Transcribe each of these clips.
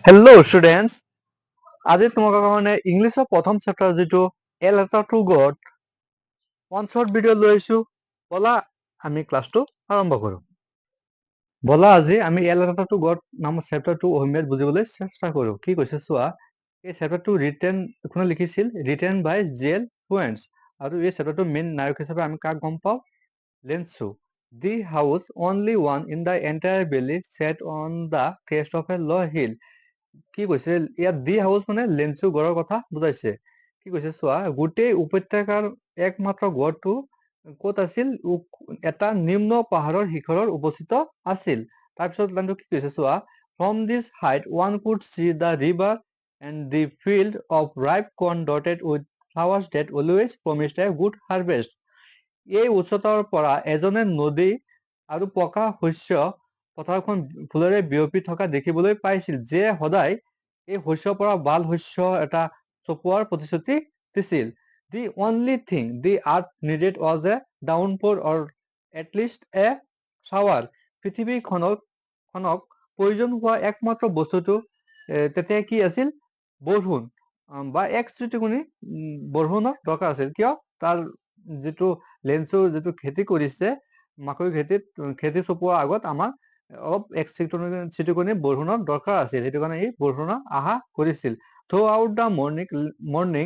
Hello' students, আজি তোমালোকৰ কাৰণে ইংলিছৰ প্ৰথম চেপ্টাৰ যিটো a letter to god one short video' লৈ আহিছোঁ। ব'লা আমি ক্লাছটো আৰম্ভ কৰোঁ। ব'লা আজি আমি এ লেটাৰ টু গড নামৰ চেপ্টাৰটো অসমীয়াত বুজিবলৈ চেষ্টা কৰোঁ। কি কৈছে চোৱা, এই চেপ্টাৰটো কোনে লিখিছিল? ৰিটেন বাই জেল ফুৱেন্স। আৰু এই চেপ্টাৰটোৰ মেইন নায়ক হিচাপে আমি কাক গম পাওঁ? Lencho. The house only one in the entire valley set on the crest of a low hill. কি কৈছে ইয়াত? দি হাউচ মানে লেঞ্চু গড়ৰ কথা বুজাইছে। কি কৈছে চোৱা, গোটেই উপত্যকাৰ একমাত্ৰ গড়টো ক'ত আছিল? এটা নিম্ন পাহাৰৰ শিখৰত উপস্থিত আছিল। তাৰপিছত লাইনটো কি কৈছে চোৱা, from this height one could see the river and the field of ripe corn dotted with flowers that always promised a good harvest. এই উচ্চতাৰ পৰা এজনে নদী আৰু পকা শস্য পথাৰখন ফুলেৰে বিয়পি থকা দেখিবলৈ পাইছিল, যে সদায় এই শস্যৰ পৰা ভাল শস্য এটা চপোৱাৰ প্ৰতিশ্ৰুতি দিছিল। The only thing the earth needed was a downpour or at least a shower. পৃথিৱীখনক প্ৰয়োজন হোৱা একমাত্ৰ বস্তুটো তেতিয়া কি আছিল? বৰষুণ বা এক চিটিকনি বৰষুণৰ দৰকাৰ আছিল। কিয়? তাৰ যিটো লেঞ্চুৰ যিটো খেতি কৰিছে, মাকৈ খেতি চপোৱাৰ আগত আমাৰ অলপ এক চিটিকনি বৰষুণৰ দৰকাৰ আছিল। সেইটো কাৰণে সি বৰষুণৰ আশা কৰিছিল। Throughout the morning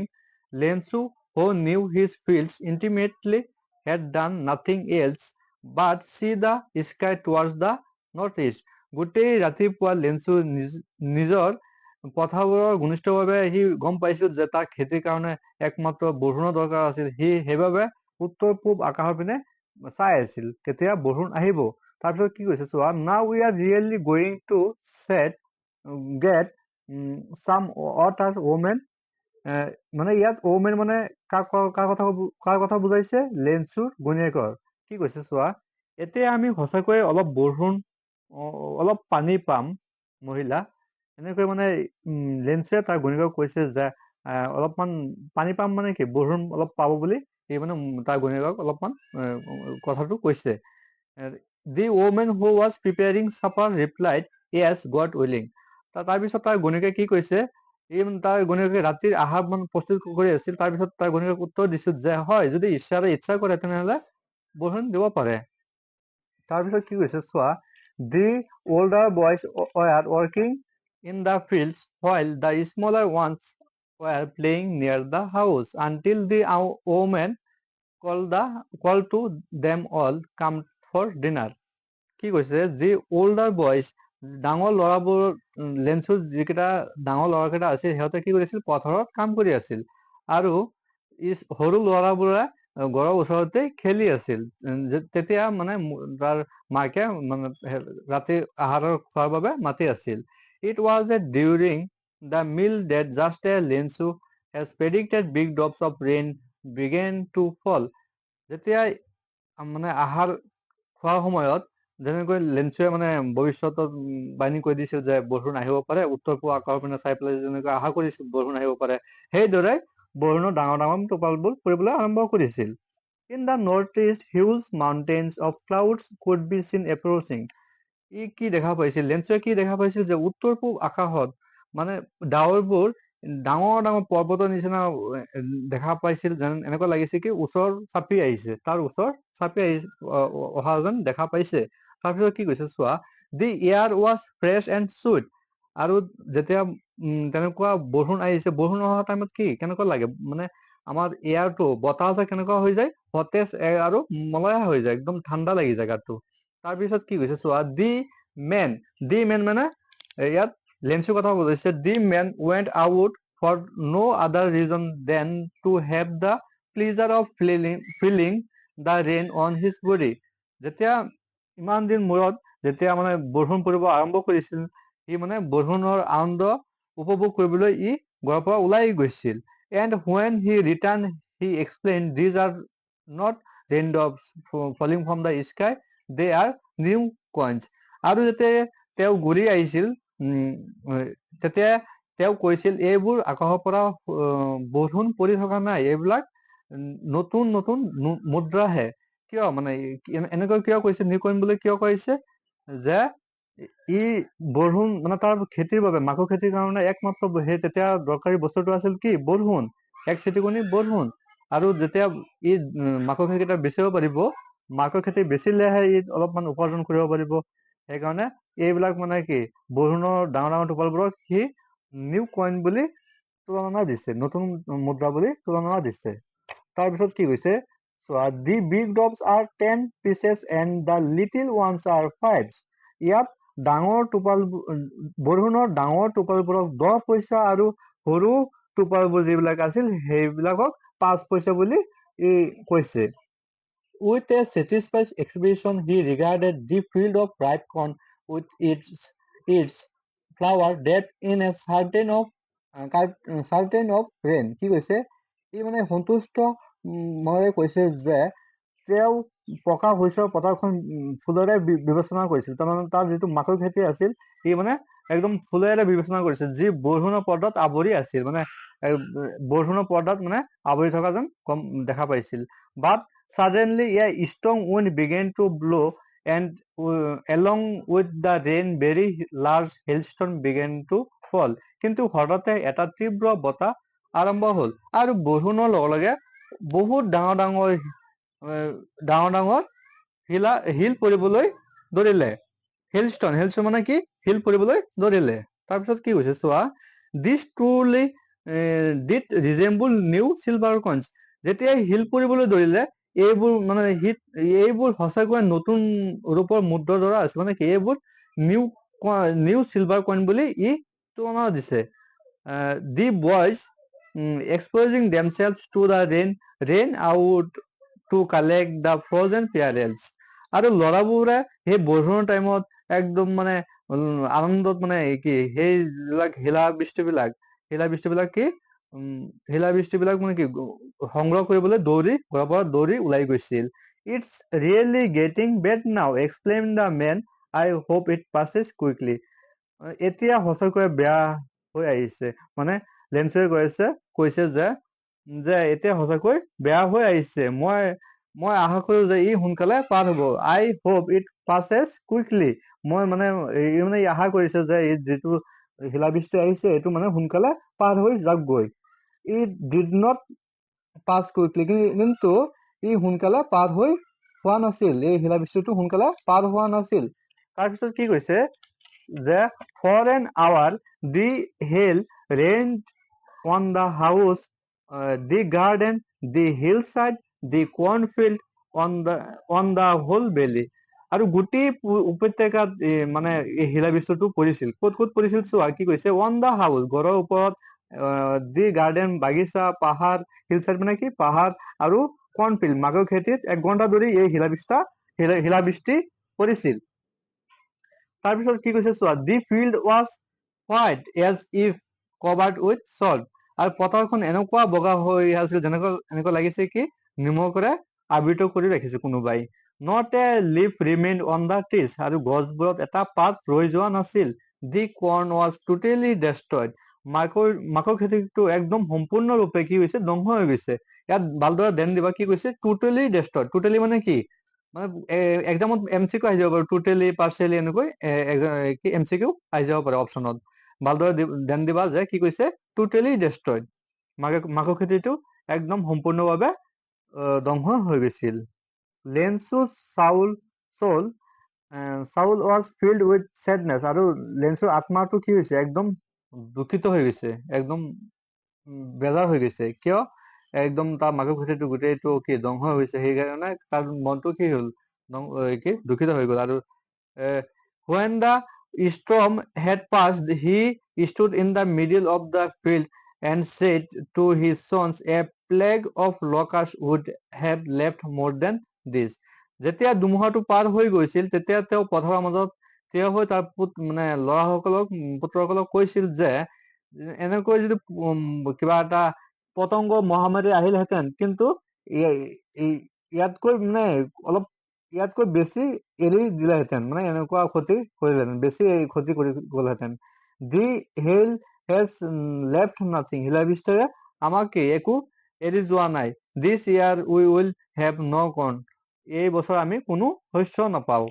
Lencho who knew his fields intimately had done nothing else but see the sky towards the northeast. গোটেই ৰাতিপুৱা লেঞ্চু নিজৰ পথাৰবোৰৰ ঘনিষ্ঠভাৱে সি গম পাইছিল যে তাৰ খেতিৰ কাৰণে একমাত্ৰ বৰষুণৰ দৰকাৰ আছিল। সি সেইবাবে উত্তৰ পূব আকাশৰ পিনে চাই আছিল, কেতিয়া বৰষুণ আহিব। তাৰপিছত কি কৈছে চোৱা, now we are really going to get চাম ৱাটাৰ ওমেন। মানে ইয়াত ওমেন মানে কাৰ কথা বুজাইছে? লেঞ্চুৰ ঘৈণীয়েকৰ। কি কৈছে চোৱা, এতিয়া আমি সঁচাকৈয়ে অলপ বৰষুণ, অলপ পানী পাম মহিলা। এনেকৈ মানে লেঞ্চুৱে তাৰ ঘৈণীয়েকক কৈছে যে অলপমান পানী পাম মানে কি, বৰষুণ অলপ পাব বুলি সি মানে তাৰ ঘৈণীয়েকক অলপমান কথাটো কৈছে। The woman who was preparing supper replied yes God willing. তাৰপিছত তাৰ ঘৈণীয়েকে কি কৈছে? তাৰ ঘৈণীয়েকে ৰাতিৰ আহাৰ প্ৰস্তুত কৰি আছিল। তাৰপিছত তাৰ ঘৈণীয়েকক উত্তৰ দিছিল যে হয়, যদি ঈশ্বৰে ইচ্ছা কৰে তেনেহলে বৰষুণ দিব পাৰে। তাৰপিছত কি কৈছে চোৱা, দি older boys were working in the fields while the smaller ones were playing near the house until the woman called to them all come for dinner. কি কৈছে? যি older boys, ডাঙৰ ল'ৰাবোৰ, লেঞ্চুৰ যিকেইটা ডাঙৰ ল'ৰাকেইটা আছিল সিহঁতে কি কৰিছিল? পথাৰত কাম কৰি আছিল। আৰু সৰু ল'ৰাবোৰে ঘৰৰ ওচৰতে খেলি আছিল। তেতিয়া মানে তাৰ মাকে মানে ৰাতি আহাৰৰ খোৱাৰ বাবে মাতি আছিল। It was during the meal that just as Lensu has predicted big drops of rain began to fall. যেতিয়া মানে আহাৰ খোৱাৰ সময়ত যেনেকৈ লেঞ্চুৱে মানে ভৱিষ্যতত বাণী কৈ দিছিল যে বৰষুণ আহিব পাৰে, উত্তৰ পূব আকাশৰ পিনে চাই পেলাই যেনেকৈ আশা কৰিছিল বৰষুণ আহিব পাৰে, সেইদৰে বৰষুণৰ ডাঙৰ ডাঙৰ টোপালবোৰ পৰিবলৈ আৰম্ভ কৰিছিল। In the northeast, huge mountains of clouds could be seen approaching. ই কি দেখা পাইছিল? লেঞ্চুৱে কি দেখা পাইছিল? যে উত্তৰ পূব আকাশত মানে ডাৱৰবোৰ ডাঙৰ ডাঙৰ পৰ্বতৰ নিচিনা দেখা পাইছিল। যেন এনেকুৱা লাগিছে কি ওচৰ চাপি আহিছে, তাৰ ওচৰ চাপি অহা যেন দেখা পাইছে। তাৰপিছত কি কৈছে চোৱা, the air was fresh and sweet. আৰু যেতিয়া তেনেকুৱা বৰষুণ আহিছে, বৰষুণ অহা টাইমত কি কেনেকুৱা লাগে? মানে আমাৰ এয়াৰটো, বতাহটো কেনেকুৱা হৈ যায়? সতেজ আৰু মলয়া হৈ যায়, একদম ঠাণ্ডা লাগি যায় গাটো। তাৰপিছত কি কৈছে চোৱা, দি মেন মানে ইয়াত লেঞ্চুৰ কথা বুজাইছে। The man went out for no other reason than to have the pleasure of feeling the rain on his body. যেতিয়া ইমান দিন মূৰত যেতিয়া মানে বৰষুণ পৰিব আৰম্ভ কৰিছিল, সি মানে বৰষুণৰ আনন্দ উপভোগ কৰিবলৈ ই ঘৰৰ পৰা ওলাই গৈছিল। And when he returned, he explained these are not raindrops falling from the sky, they are new coins. আৰু যেতিয়া তেওঁ ঘূৰি আহিছিল, তেতিয়া তেওঁ কৈছিল এইবোৰ আকাশৰ পৰা বৰষুণ পৰি থকা নাই, এইবিলাক নতুন নতুন মুদ্ৰাহে। কিয় মানে এনেকৈ কিয় কৈছে? নিউ কইন বুলি কিয় কৈছে? যে ই বৰষুণ মানে তাৰ খেতিৰ বাবে মাকৈ খেতিৰ কাৰণে একমাত্ৰ সেই তেতিয়া দৰকাৰী বস্তুটো আছিল কি বৰষুণ, এক চিটিকনি বৰষুণ। আৰু যেতিয়া ই মাকৈ খেতিকেইটা বেচিব পাৰিব, মাকৈ খেতি বেচিলেহে ই অলপমান উপাৰ্জন কৰিব পাৰিব। সেইকাৰণে এইবিলাক মানে কি বৰষুণৰ ডাঙৰ ডাঙৰ টোপালবোৰক সি নিউ কইন বুলি তুলনা দিছে, নতুন মুদ্ৰা বুলি তুলনা দিছে। তাৰপিছত কি কৈছে চোৱা, the big drops R 10 pieces and the little ones are 5। ইয়াত ডাঙৰ টোপাল বৰষুণৰ ডাঙৰ টোপালবোৰক 10 পইচা আৰু সৰু টোপালবোৰ যিবিলাক আছিল সেইবিলাকক 5 পইচা বুলি কৈছে। With a satisfied expression, he regarded the field of ripe corn with its flower dipped in a certain of rain। কি কৈছে ই মানে সন্তুষ্ট মনেৰে কৈছে যে তেওঁ পকা শস্যৰ পথাৰখন ফুলেৰে বিবেচনা কৰিছিল। তাৰমানে তাৰ যিটো মাকৈ খেতি আছিল ই মানে একদম ফুলেৰে বিবেচনা কৰিছিল, যি বৰষুণৰ পৰ্দাত আৱৰি আছিল, মানে বৰষুণৰ পৰ্দাত মানে আৱৰি থকা যেন দেখা পাইছিল। বাট suddenly a strong wind began to blow and along with the rain very large hailstone began to fall। কিন্তু হঠাতে এটা তীব্ৰ বতাহ আৰম্ভ হ'ল আৰু বৰষুণৰ লগে লগে বহুত ডাঙৰ ডাঙৰ শিল পৰিবলৈ ধৰিলে। হেলষ্টন মানে কি শিল পৰিবলৈ ধৰিলে। তাৰপিছত কি হৈছে চোৱা, this truly did resemble new silver coins. যেতিয়া শিল পৰিবলৈ ধৰিলে এইবোৰ মানে এইবোৰ সঁচাকৈ নতুন ৰূপৰ মুদ্ৰাৰ দৰে আছে, মানে কি এইবোৰ নিউ চিলভাৰ কইন বুলি ই তুলনা দিছে। দি boys exposing themselves to the rain out to collect the frozen pearls। আৰু ল'ৰাবোৰে সেই বৰষুণৰ টাইমত একদম মানে আনন্দত মানে কি সেইবিলাক শিলা বৃষ্টিবিলাক কি শিলা বৃষ্টিবিলাক মানে কি সংগ্ৰহ কৰিবলৈ ঘৰৰ পৰা দৌৰি ওলাই গৈছিল। It's really getting bad now explain the men, I hope it passes quickly. এতিয়া সঁচাকৈ বেয়া হৈ আহিছে, মানে লেন্সে কৈছে যে এতিয়া সঁচাকৈ বেয়া হৈ আহিছে, মই আশা কৰো যে ই সোনকালে পাৰ হ'ব। আই হোপ ইট পাছেছ কুইকলি। মই মানে আশা কৰিছে যে এই যিটো শিলাবৃষ্টি আহিছে এইটো মানে সোনকালে পাৰ হৈ যাওকগৈ। It did not pass quickly, কিন্তু ই সোনকালে পাৰ হৈ হোৱা নাছিল, এই শিলাবৃষ্টিটো সোনকালে পাৰ হোৱা নাছিল। তাৰপিছত কি কৈছে যে for an hour the hail rained on the house, the garden, the hillside, the cornfield, on the whole valley. আৰু গোটেই উপত্যকাত মানে এই শিলাবৃষ্টিটো পৰিছিল। ক'ত ক'ত পৰিছিল চোৱা, কি কৈছে অন দ্য হাউচ ঘৰৰ ওপৰত, দি গাৰ্ডেন বাগিচা, পাহাৰ, হিল চাইড মানে কি পাহাৰ, আৰু কৰ্ণফিল্ড মাকৈ খেতিত 1 ঘণ্টা ধৰি এই শিলাবৃষ্টি পৰিছিল। তাৰপিছত কি কৈছে চোৱা, the field was white as if covered with salt. আৰু পথাৰখন এনেকুৱা বগা হৈ আছিল এনেকুৱা লাগিছে কি নিমখৰে আবৃত কৰি ৰাখিছে কোনোবাই। Not a leaf remained on the trees. আৰু গছবোৰত এটা পাত ৰৈ যোৱা নাছিল। The corn was totally destroyed. মাকৈ খেতিটো একদম সম্পূৰ্ণৰূপে কি হৈছে ধ্বংস হৈ গৈছে। ইয়াত ভালদৰে ধ্যান দিবা, কি কৈছে টোটেলি ডেষ্ট্ৰয়ড। টোটেলি মানে কি, মানে এক্সামত MCQ আহি যাব পাৰে, টোটেলি পাৰ্চিয়েলি এনেকৈ কি MCQ আহি যাব পাৰে অপশ্যনত। ভালদৰে ধ্যান দিবা যে কি কৈছে টোটেলি ডেষ্ট্ৰয়ড, মাকৈ খেতিটো একদম সম্পূৰ্ণভাৱে ধ্বংস হৈ গৈছিল। লেন্সুৰ চাউল ৱাজ ফিল্ড উইথ চেডনেছ। আৰু লেন্সুৰ আত্মাটো কি হৈছে একদম দুখিত হৈ গৈছে, একদম বেজাৰ হৈ গৈছে। কিয় একদম তাৰ মাকৈ খেতিটো গোটেইটো কি ধ্বংস হৈছে, সেইকাৰণে তাৰ মনটো কি হ'ল কি দুখিত হৈ গ'ল। আৰু when the storm had passed, he stood in the middle of the field and said to his sons, a plague of locusts would have left more than this। যেতিয়া ধুমুহাটো পাৰ হৈ গৈছিল তেতিয়া তেওঁ পথাৰৰ মাজত থিয় হৈ তাৰ পুত্ৰসকলক কৈছিল যে এনেকৈ যদি কিবা এটা পতংগ মহামাৰী আহিলহেঁতেন, কিন্তু ইয়াতকৈ মানে অলপ ইয়াতকৈ বেছি এৰি দিলেহেঁতেন, মানে এনেকুৱা ক্ষতি কৰিলেহেঁতেন, বেছি ক্ষতি কৰি গ'লহেঁতেন। দি হেল হেজ লেফ্ট নাথিং। শিলাবৃষ্টিৰে আমাক একো এৰি যোৱা নাই। দিছ ইয়াৰ উই উইল হেভ ন কৰ্ণ। এই বছৰ আমি কোনো শস্য নাপাওঁ।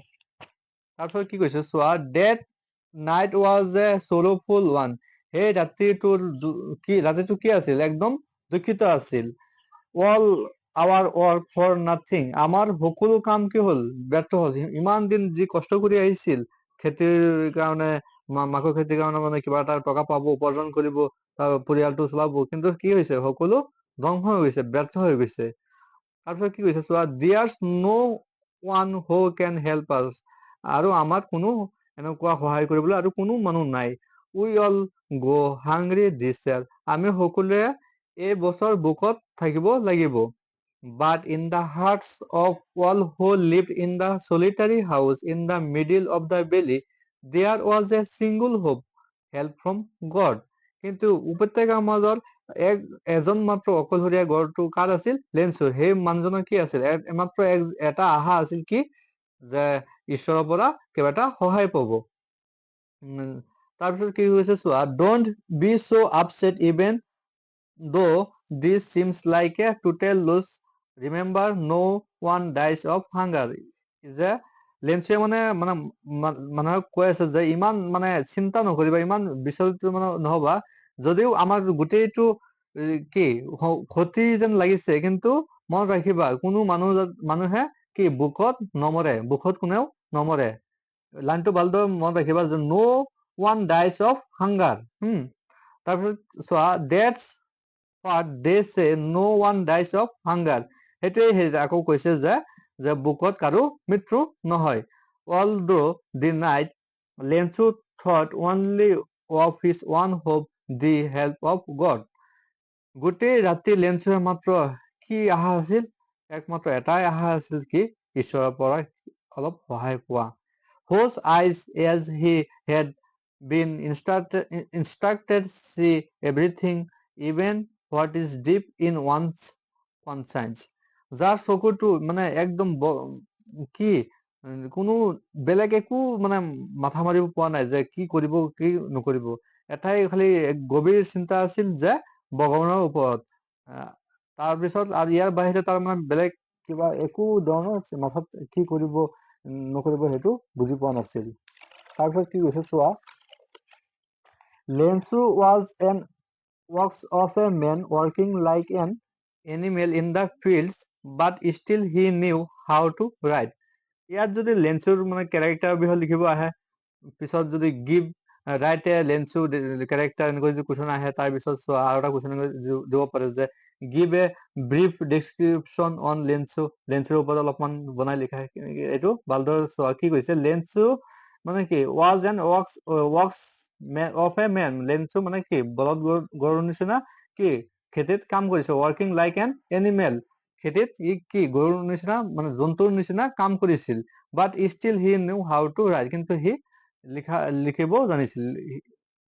তাৰপিছত কি কৈছে চোৱা, that night was a sorrowful one. সেই ৰাতিটো কি আছিল, একদম দুখিত আছিল। all our work for nothing. আমাৰ সকলো কাম কি হ'ল, ব্যৰ্থ হ'ল। ইমান দিন যি কষ্ট কৰি আহিছিল খেতিৰ কাৰণে, মাকৈ খেতিৰ কাৰণে, মানে কিবা এটা টকা পাব, উপাৰ্জন কৰিব, তাৰ পৰিয়ালটো চলাব, কিন্তু কি হৈছে, সকলো ধ্বংস হৈ গৈছে, ব্যৰ্থ হৈ গৈছে। তাৰপিছত কি কৈছে চোৱা, there's no one who can help us. আৰু আমাৰ কোনো এনেকুৱা সহায় কৰিবলৈ আৰু কোনো মানুহ নাই। we all go hungry this year. আমি সকলোৱে এই বছৰ ভোকত থাকিব লাগিব। but in the hearts of all who lived in the solitary house in the middle of the valley, there was a single hope, help from God. কিন্তু উপত্যকাৰ মাজত এজন মাত্ৰ অকলশৰীয়া ঘৰটো কাৰ আছিল, লেঞ্চুৰ। সেই মানুহজনৰ কি আছিল, মাত্ৰ এটা আশা আছিল, কি যে ঈশ্বৰৰ পৰা কিবা এটা সহায় পাব। তাৰপিছত কি হৈছে চোৱা, don't be so upset even though this seems like a total loss. Remember, no one dies of hunger. যে লেঞ্চুৱে মানুহক কৈ আছে যে ইমান চিন্তা নকৰিবা, ইমান বিচলিত নহবা, যদিও আমাৰ গোটেইটো কি ক্ষতি যেন লাগিছে, কিন্তু মনত ৰাখিবা, কোনো মানুহে কি ভোকত নমৰে, ভোকত কোনেও নমৰে। লাইনটো ভালদৰে মনত ৰাখিবা যে no one dies of hunger. তাৰপিছত চোৱা, that's what they say, no one dies of hunger. সেইটোৱে আকৌ কৈছে যে ভোকত কাৰো মৃত্যু নহয়। although the night, Lensu thought only of his one hope, the help of God. গোটেই ৰাতি লেঞ্চুৱে মাত্ৰ কি আশা আছিল, একমাত্ৰ এটাই আশা আছিল, কি ঈশ্বৰৰ পৰা অলপ সহায় পোৱা। whose eyes as he had been instructed see everything, even what is deep in one's conscience. যাৰ চকুটো একদম কি কোনো বেলেগ একো মাথা মাৰিব পোৱা নাই যে কি কৰিব, কি নকৰিব। এটাই খালি গভীৰ চিন্তা আছিল যে ভগৱানৰ ওপৰত। তাৰপিছত আৰু ইয়াৰ বাহিৰে তাৰ বেলেগ কিবা একো ধৰণৰ মাথাত কি কৰিব নকৰিব সেইটো বুজি পোৱা নাছিল। তাৰপিছত কি কৈছে চোৱা, লেঞ্চু was an works of a man working like an animal in the fields, but still he knew how to write. ইয়াত যদি লেঞ্চুৰ কেৰেক্টাৰ বিষয়ে লিখিব আহে, পিছত যদি গিভ ৰাইট এ লেঞ্চু কেৰেক্টাৰ এনেকৈ যদি কুৱেশ্যন আহে, তাৰপিছত চোৱা আৰু এটা কুৱেশ্যন দিব পাৰে যে give a brief description on Lencho, লেঞ্চুৰ ওপৰত অলপমান বনাই লিখা। এইটো ভালদৰে চোৱা, কি কৈছে, লেঞ্চু কি was and works of a man. Lencho কি বলদ গৰুৰ নিচিনা কি খেতিত কাম কৰিছে, ৱৰ্কিং লাইক এন এনিমেল। খেতিত ই কি গৰুৰ নিচিনা জন্তুৰ নিচিনা কাম কৰিছিল। But still he knew how to write, কিন্তু সি লিখিব জানিছিল।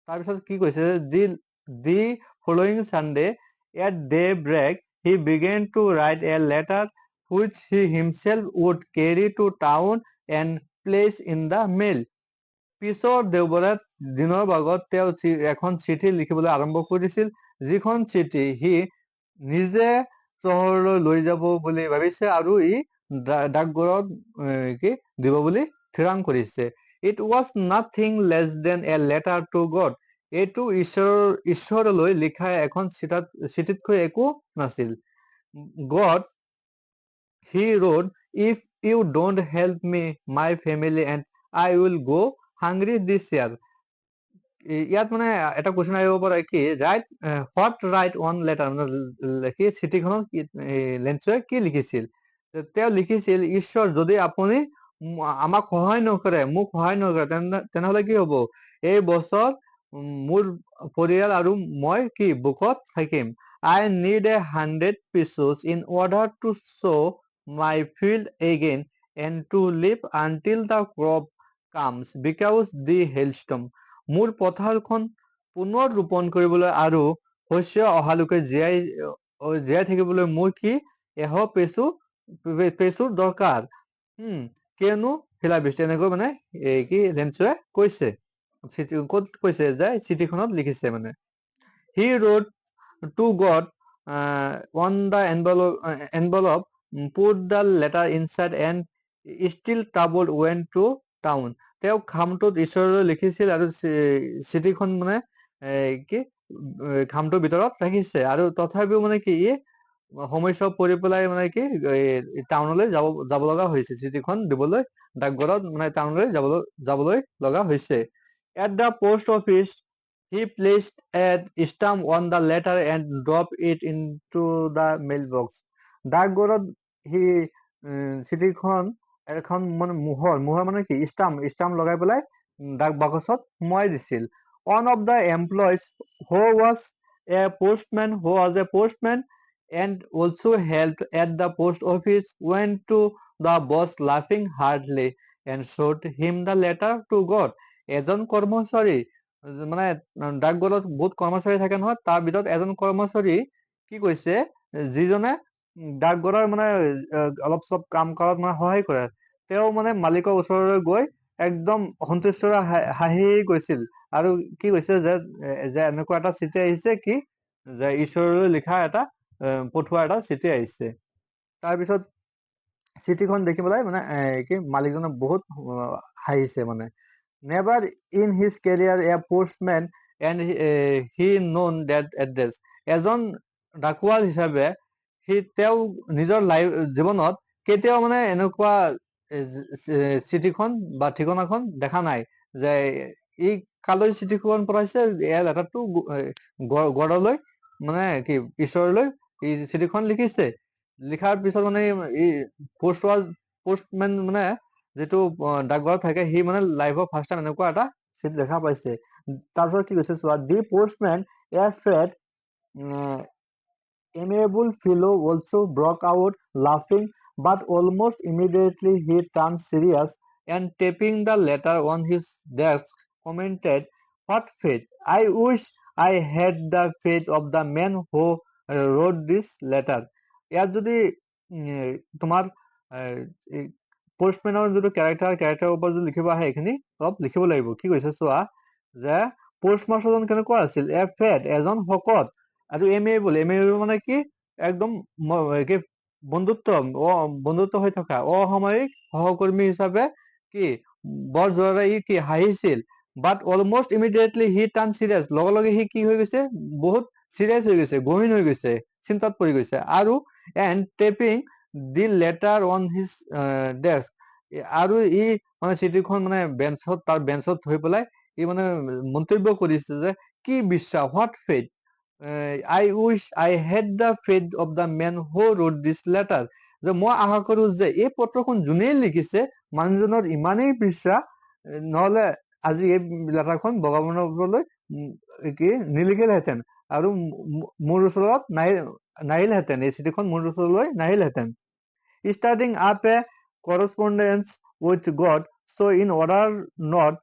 তাৰপিছত কি কৈছে, the following Sunday at daybreak he began to write a letter which he himself would carry to town and place in the mail. পিছৰ দেওবাৰে দিনৰ ভাগত তেওঁ এখন চিঠি লিখিবলৈ আৰম্ভ কৰিছিল, যিখন চিঠি সি নিজে চহৰলৈ লৈ যাব বুলি ভাবিছে আৰু ই ডাকঘৰত কি দিব বুলি থিৰাং কৰিছে। It was nothing less than a letter to God. এইটো ঈশ্বৰলৈ লিখা এখন চিঠিতকৈ একো নাছিল। God, he wrote, if you don't help me, my family and I will go hungry this year. ইয়াত এটা কুৱেশ্যন আহিব পাৰে, কি right what right one letter, কি চিঠিখনত লেঞ্চুৱে কি লিখিছিল। তেওঁ লিখিছিল, ঈশ্বৰ, যদি আপুনি আমাক সহায় নকৰে, মোক সহায় নকৰে, তেনেহলে কি হব, এই বছৰ মোৰ পৰিয়াল আৰু মই কি ভোকত থাকিম। I need 100 pesos in order to sow my field again and to live until the crop comes because the hailstorm. মোৰ পথাৰখন পুনৰ ৰোপণ কৰিবলৈ আৰু শস্য অহালৈকে জীয়াই থাকিবলৈ মোৰ কি পেচুৰ দৰকাৰ। কিয়নো শিলাবৃষ্টি, এনেকৈ কি লেঞ্চুৱে কৈছে, ক'ত কৈছে যে চিঠিখনত লিখিছে। He wrote to God on the envelope, put the letter inside, and still troubled went to town. তেওঁ খামটোত ঈশ্বৰলৈ লিখিছিল আৰু চিঠিখন মানে কি খামটোৰ ভিতৰত ৰাখিছে আৰু তথাপিও মানে কি সমস্যা পৰি পেলাই মানে কি টাউনলৈ যাব লগা হৈছে, চিঠিখন দিবলৈ ডাকঘৰত মানে টাউনলৈ যাবলৈ লগা হৈছে। At the post office, he placed a stamp on the letter and dropped it into the mailbox. ডাকঘৰত সি চিঠিখন এখন মানে মোহৰ মানে কি ষ্টাম্প লগাই পেলাই ডাক বাকচত সোমোৱাই দিছিল। One of the employees who was a postman and also helped at the post office went to the boss laughing heartily and showed him the letter to God. এজন কৰ্মচাৰী মানে ডাকঘৰত বহুত কৰ্মচাৰী থাকে নহয়, তাৰ ভিতৰত এজন কৰ্মচাৰী কি কৈছে, যিজনে ডাকঘৰৰ মানে অলপ চলপ কাম কৰাত মানে সহায় কৰে, তেওঁ মানে মালিকৰ ওচৰলৈ গৈ একদম সন্তুষ্টৰে হাঁহি কৈছিল আৰু কি কৈছে যে এনেকুৱা এটা চিঠি আহিছে কি যে ঈশ্বৰলৈ লিখা এটা পঠোৱা এটা চিঠি আহিছে। তাৰপিছত চিঠিখন দেখি পেলাই মানে কি মালিকজনে বহুত হাঁহিছে মানে। Never in his career a postman and he known that address. এজন ডাকুৱাল হিচাপে তেওঁ নিজৰ জীৱনত কেতিয়াও মানে এনেকুৱা চিঠিখন বা ঠিকনাখন দেখা নাই যে কালৈ চিঠিখন পঠাইছে, লেটাৰটো গডলৈ মানে কি ঈশ্বৰলৈ চিঠিখন লিখিছে। লিখাৰ পিছত মানে পোষ্টমেন মানে যিটো ডাকঘৰত থাকে সি মানে লাইফৰ ফাৰ্ষ্ট টাইম এনেকুৱা এটা চিঠি দেখা পাইছে। তাৰপিছত কি কৈছে চোৱা, দি postmen afraid amiable fellow also broke out laughing, but almost immediately he turned serious and tapping the letter on his desk commented, "What fate! I wish I had the fate of the man who wrote this letter." ইয়াত যদি তোমাৰ পোষ্টমেনৰ যিটো কেৰেক্টাৰৰ ওপৰত যদি লিখিব আহে এইখিনি অলপ লিখিব লাগিব। কি কৈছে চোৱা, যে পোষ্টমাষ্টাৰজন কেনেকুৱা আছিল, এজন শকত আৰু এমেবল মানে কি একদম কি বন্ধুত্ব হৈ থকা অসামৰিক সহকৰ্মী হিচাপে কি বৰ জোৰেৰে কি হাঁহিছিল। বাট অলমষ্ট ইমিডিয়েটলি হি টাৰ্ণ চিৰিয়াছ, লগে লগে সি কি হৈ গৈছে, বহুত চিৰিয়াছ হৈ গৈছে, গহীন হৈ গৈছে, চিন্তাত পৰি গৈছে। আৰু and tapping the letter on his desk, আৰু মানে চিঠিখন মানে তাৰ বেঞ্চত থৈ পেলাই মানে মন্তব্য কৰিছে যে কি বিশ্বাস, what faith, I wish I had the faith of the man who wrote this letter. যে মই আশা কৰো যে এই পত্ৰখন যোনেই লিখিছে মানুহজনৰ ইমানেই বিশ্বাস, নহলে আজি এই লেটাৰখন ভগৱানৰ ওপৰলৈ কি নিলিখিলেহেঁতেন আৰু মোৰ ওচৰত নাহিলহেঁতেন, এই চিঠিখন মোৰ ওচৰলৈ নাহিলহেঁতেন। Starting up a correspondence with God, so in order not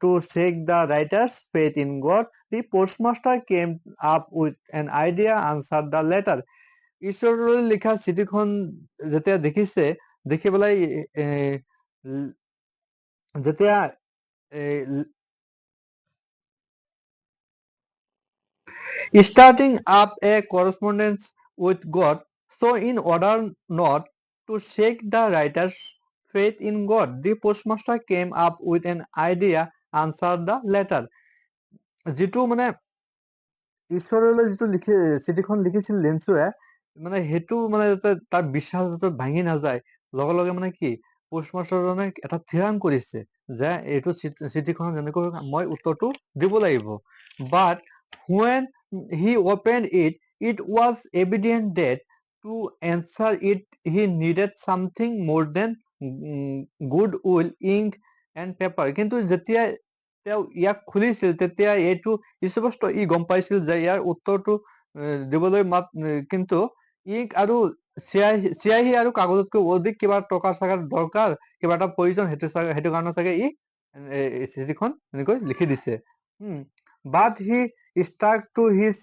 to shake the writer's faith in God, the postmaster came up with an idea, answered the letter. ঈশ্বৰলৈ লিখা চিঠিখন যেতিয়া দেখিছে, দেখি পেলাই যেতিয়া starting up a correspondence with God, so in order not to shake the writer's faith in God, the postmaster came up with an idea, answered the letter. যিটো মানে ঈশ্বৰলৈ যিটো চিঠিখন লিখিছিল লিঞ্চুৱে, মানে সেইটো মানে যাতে তাৰ বিশ্বাস যাতে ভাঙি নাযায়, লগে লগে মানে কি পোষ্টমাষ্টাৰজনে এটা থিৰাং কৰিছে যে এইটো চিঠিখন যেনেকৈ মই উত্তৰটো দিব লাগিব। বাট when he opened it, it was evident that to answer it he needed something more than goodwill, ink and paper. কিন্তু যেতিয়া তেওঁ ইয়াক খুলিছিল তেতিয়া এইটো স্পষ্ট গম পাইছিল যে ইয়াৰ উত্তৰটো দিবলৈ কিন্তু ইংক আৰু চিয়াহী আৰু কাগজতকৈ অধিক কিবা টকাৰ চাগে দৰকাৰ, কিবা এটা প্ৰয়োজন, সেইটো কাৰণে চাগে চিঠিখন এনেকৈ লিখি দিছে। But he stuck to his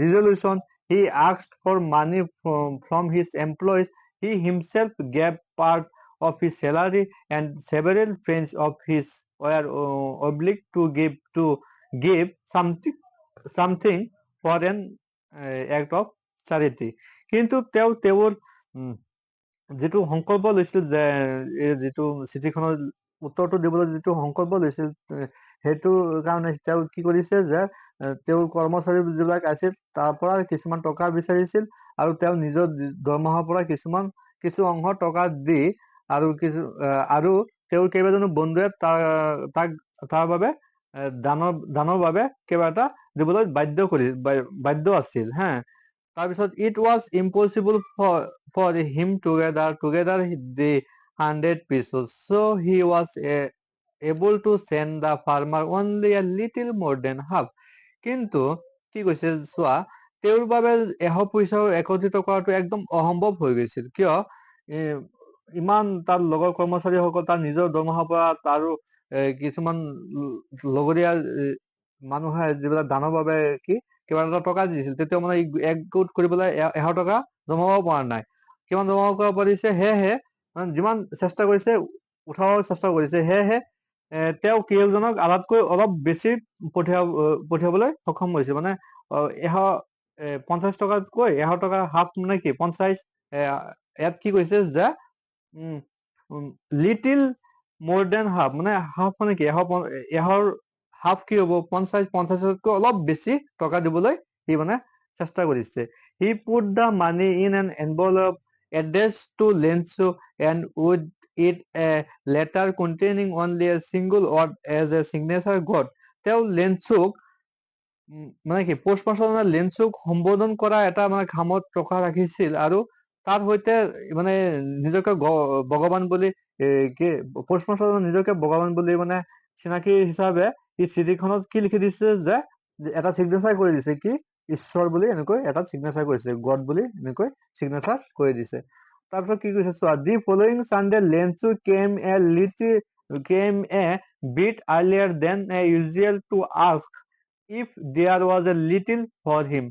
resolution. He asked for money from his employees. He himself gave part of his salary, and several friends of his were obliged to give something for an act of charity. কিন্তু তেওঁৰ যিটো সংকল্প লৈছিল যে যিটো চিঠিখনৰ উত্তৰটো দিবলৈ যিটো সংকল্প লৈছিল সেইটোৰ কাৰণে তেওঁ কি কৰিছে যে তেওঁৰ কৰ্মচাৰী যিবিলাক আছিল তাৰ পৰা কিছুমান টকা বিচাৰিছিল আৰু তেওঁ নিজৰ দৰমহাৰ পৰা কিছু অংশ টকা দি আৰু তেওঁৰ কেইবাজনো বন্ধুৱে তাৰ বাবে দানৰ বাবে কিবা এটা দিবলৈ বাধ্য আছিল হা। তাৰপিছত it was impossible for him together the 100 pesos, so he was able to send the farmer only a little more than half. কিন্তু কি কৈছে চোৱা, তেওঁৰ বাবে 100 পইচাও একত্ৰিত কৰাটো একদম অসম্ভৱ হৈ গৈছিল। কিয় ইমান তাৰ লগৰ কৰ্মচাৰীসকল তাৰ নিজৰ দৰমহাৰ পৰা আৰু কিছুমান লগৰীয়া মানুহে যিবিলাক দানৰ বাবে কিমান এটা টকা দিছিল, তেতিয়া মানে একগোট কৰিবলৈ 100 টকা জমাব পৰা নাই। কিমান জমাব কৰিব পাৰিছে, সেয়েহে যিমান চেষ্টা কৰিছে উঠাবৰ চেষ্টা কৰিছে, সেয়েহে তেওঁ কেইজনক আধাতকৈ অলপ বেছি পঠিয়াবলৈ সক্ষম হৈছে। মানে 150 টকাতকৈ 100 টকা হাফ মানে কি 50, ইয়াত কি কৈছে যে লিটিল মোৰ দেন হাফ, মানে হাফ মানে কি 100 হাফ কি হ'ব 50তকৈ অলপ বেছি টকা দিবলৈ সি মানে চেষ্টা কৰিছে। He put the money in an envelope addressed to Lensu and with it a letter containing only a single word as a signature got. তেওঁ লেন্সুক মানে কি পোষ্টমাষ্টৰ লেন্সুক সম্বোধন কৰা এটা মানে খামত টকা ৰাখিছিল আৰু তাৰ সৈতে মানে নিজকে ভগৱান বুলি কি পোষ্টমাষ্টৰ নিজকে ভগৱান বুলি মানে চিনাকি হিচাপে এই চিঠিখনত কি লিখি দিছে যে এটা চিগনেচাৰ কৰি দিছে, কি ঈশ্বৰ বুলি এনেকৈ এটা চিগনেচাৰ কৰিছে, গড বুলি এনেকৈ চিগনেচাৰ কৰি দিছে। তাৰপিছত কি কৈছে চোৱা, the following Sunday Lencho came a bit earlier than usual to ask if there was a little for him.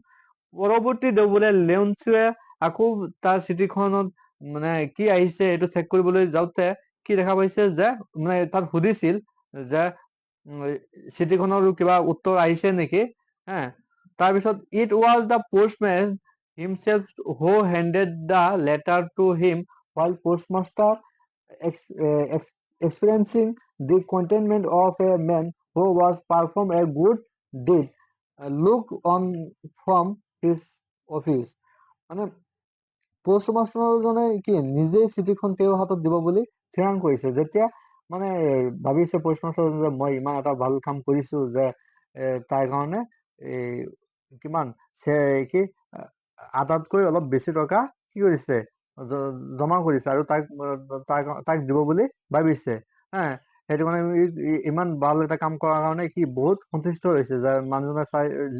পৰৱৰ্তী দেওবাৰে লেন্সুৱে আকৌ তাৰ চিঠিখনত মানে কি আহিছে এইটো চেক কৰিবলৈ যাওঁতে কি দেখা পাইছে যে মানে তাত সুধিছিল যে চিঠিখনৰ কিবা উত্তৰ আহিছে নেকি হা। তাৰপিছত it was the postman himself who handed the letter to him, while postmaster experiencing the contentment of a man who was perform a good deed looked on from his office. মানে পোষ্টমাষ্টৰজনে কি নিজেই চিঠিখন তেওঁৰ হাতত দিব বুলি থিৰাং কৰিছে। যেতিয়া মানে ভাবিছে পোষ্টমাষ্টৰজনে যে মই ইমান এটা ভাল কাম কৰিছো যে তাৰ কাৰণে কিমান কি আধাতকৈ অলপ বেছি টকা কি কৰিছে জমা কৰিছে আৰু তাক দিব বুলি ভাবিছে হা। সেইটো মানে ইমান ভাল এটা কাম কৰাৰ কাৰণে সি বহুত সন্তুষ্ট হৈছে যে মানুহজনে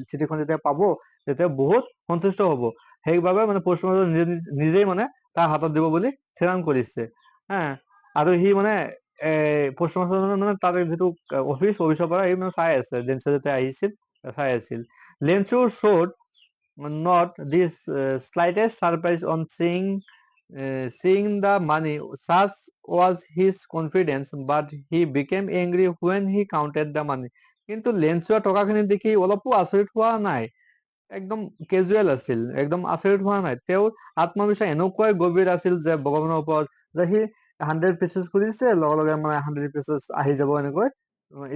চিঠিখন যেতিয়া পাব তেতিয়া বহুত সন্তুষ্ট হ'ব। সেইবাবে মানে পোষ্টমাষ্টৰ নিজেই মানে তাৰ হাতত দিব বুলি থিৰাং কৰিছে হা। আৰু সি মানে পোষ্টমাষ্টৰজনে মানে তাৰ যিটো অফিচৰ পৰা সি মানে চাই আছে, লেন্সু যেতিয়া আহিছিল চাই আছিল। লেন্সু showed not this slightest surprise on seeing the money. Such was his confidence, but he became angry when he counted the money. কিন্তু লেন্সুৱে টকাখিনি দেখি অলপো আচৰিত হোৱা নাই, একদম কেজুৱেল আছিল, একদম আচৰিত হোৱা নাই। তেওঁৰ আত্মবিশ্বাস এনেকুৱাই গভীৰ আছিল যে ভগৱানৰ ওপৰত যে সি 100 পিচেছ কৰিছে, লগে লগে মানে 100 পিচেছ আহি যাব এনেকৈ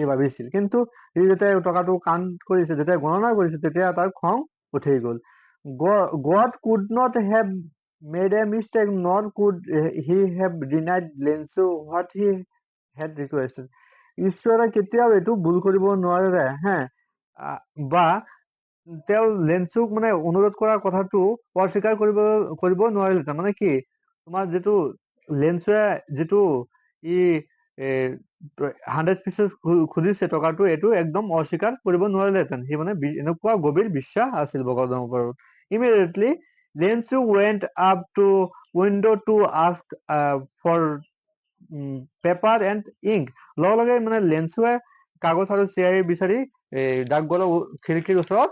ই ভাবিছিল। কিন্তু সি যেতিয়া টকাটো কাউণ্ট কৰিছে, যেতিয়া গণনা কৰিছে, তেতিয়া তাৰ খং উঠি গ'ল। God could not have made a mistake, nor could he have denied Lensu what he had requested. ঈশ্বৰে কেতিয়াও এইটো ভুল কৰিব নোৱাৰে হা, বা তেওঁ লেন্সুক মানে অনুৰোধ কৰা কথাটো অস্বীকাৰ কৰিব নোৱাৰিলে। মানে কি তোমাৰ যিটো লেন্সুৱে যিটো ই 100 পিচেছ খুজিছে টকাটো, এইটো একদম অস্বীকাৰ কৰিব নোৱাৰিলেহেঁতেন। সি মানে এনেকুৱা গভীৰ বিশ্বাস আছিল ভগৱানৰ ওপৰত। Immediately Lensu went up to window to ask for paper and ink. লগে লগে মানে লেন্সুৱে কাগজ আৰু চিয়াহী বিচাৰি ডাকঘৰৰ খিৰিকীৰ ওচৰত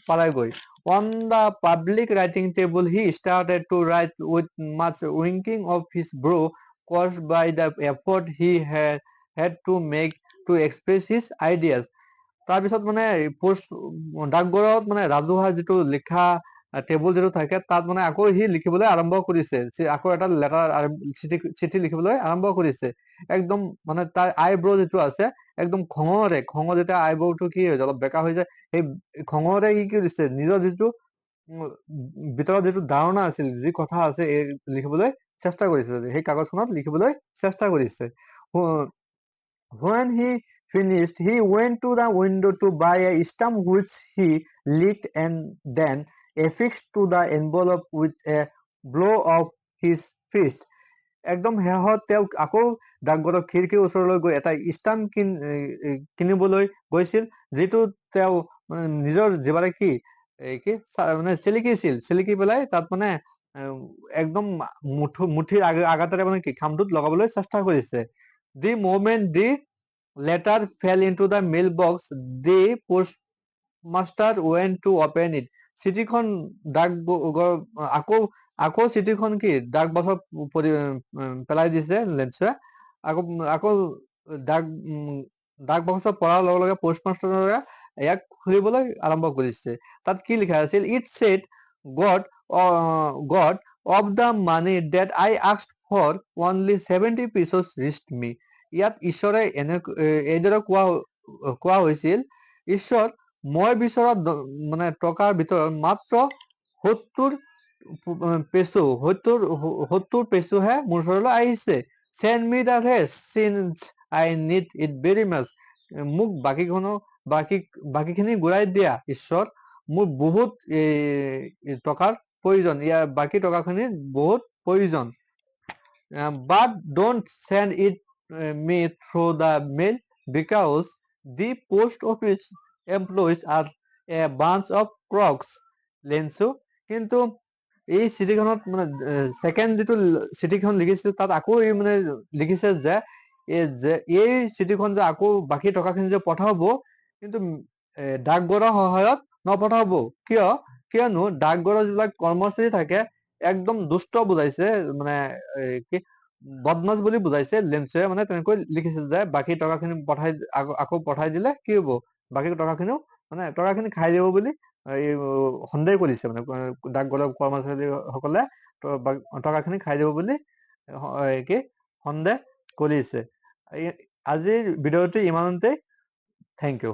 পালাইগৈ। On the public writing table he started to write with much winking of his brow caused by the effort he had to make to express his ideas. তাৰপিছত মানে ডাকঘৰত মানে ৰাজহুৱা যিটো লিখা টেবুল যিটো থাকে তাত মানে আকৌ সি লিখিবলৈ আৰম্ভ কৰিছে, আকৌ এটা লেটাৰ চিঠি লিখিবলৈ আৰম্ভ কৰিছে। একদম মানে তাৰ আইব্ৰ যিটো আছে একদম খঙৰে যেতিয়া আইব্ৰটো কি হৈ যায় অলপ বেকা হৈ যায়, সেই খঙৰে সি কি কৰিছে নিজৰ যিটো ভিতৰত যিটো ধাৰণা আছিল, যি কথা আছে এই লিখিবলৈ চেষ্টা কৰিছে, সেই কাগজখনত লিখিবলৈ চেষ্টা কৰিছে। When he finished, he went to the window to buy a stamp which he licked and then affixed to the envelope with a blow of his fist. একদম শেষত তেওঁ আকৌ ডাকঘৰৰ খিৰিকীৰ ওচৰলৈ গৈ এটা ষ্টাম্প কিনিবলৈ গৈছিল, যিটো তেওঁ মানে নিজৰ জিভাৰে মানে চেলেকি পেলাই তাত মানে একদম মুঠিৰ আঘাতেৰে মানে খামটোত লগাবলৈ চেষ্টা কৰিছে। The moment the letter fell into the mailbox, the postmaster went to open it. চিঠিখন আকৌ চিঠিখন ডাক বাছত পেলাই দিছে লেঞ্চে। আকৌ ডাক বাকচত পৰাৰ লগে লগে পোষ্টমাষ্টাৰে ইয়াক খুলিবলৈ আৰম্ভ কৰিছে। তাত কি লিখা আছিল? It said, God of the money that I asked for, only 70 pesos reached me. ইয়াত ঈশ্বৰে এইদৰে কোৱা হৈছিল, ঈশ্বৰ, মই বিচৰা মানে টকাৰ ভিতৰত মাত্ৰ 70 পেছোহে মোৰ ওচৰলৈ আহিছে। Send me the rest since I need it very much. মোক বাকীখিনি ঘূৰাই দিয়া ঈশ্বৰ, মোৰ বহুত টকাৰ প্ৰয়োজন, বাকী টকাখিনিৰ বহুত প্ৰয়োজন। But don't send it me through the mail because the post office employees are a bunch of crooks. Lencho কিন্তু এই চিঠিখনত মানে ছেকেণ্ড যিটো চিঠিখন লিখিছিল তাত আকৌ মানে লিখিছে যে এই চিঠিখন যে আকৌ বাকী টকাখিনি যে পঠাব, কিন্তু ডাকঘৰৰ সহায়ত নপঠাব। কিয়নো ডাকঘৰৰ যিবিলাক কৰ্মচাৰী থাকে একদম দুষ্ট বুজাইছে, মানে বদমাছ বুলি বুজাইছে লেঞ্চে। মানে তেনেকৈ লিখিছিল যে বাকী টকাখিনি আকৌ পঠাই দিলে কি হব, বাকী টকাখিনি খাই দিব বুলি সন্দেহ কৰিছে। মানে ডাকঘৰৰ কৰ্মচাৰীসকলে টকাখিনি খাই দিব বুলি সন্দেহ কৰিছে। আজিৰ ভিডিঅ'টো ইমানতে। Thank U.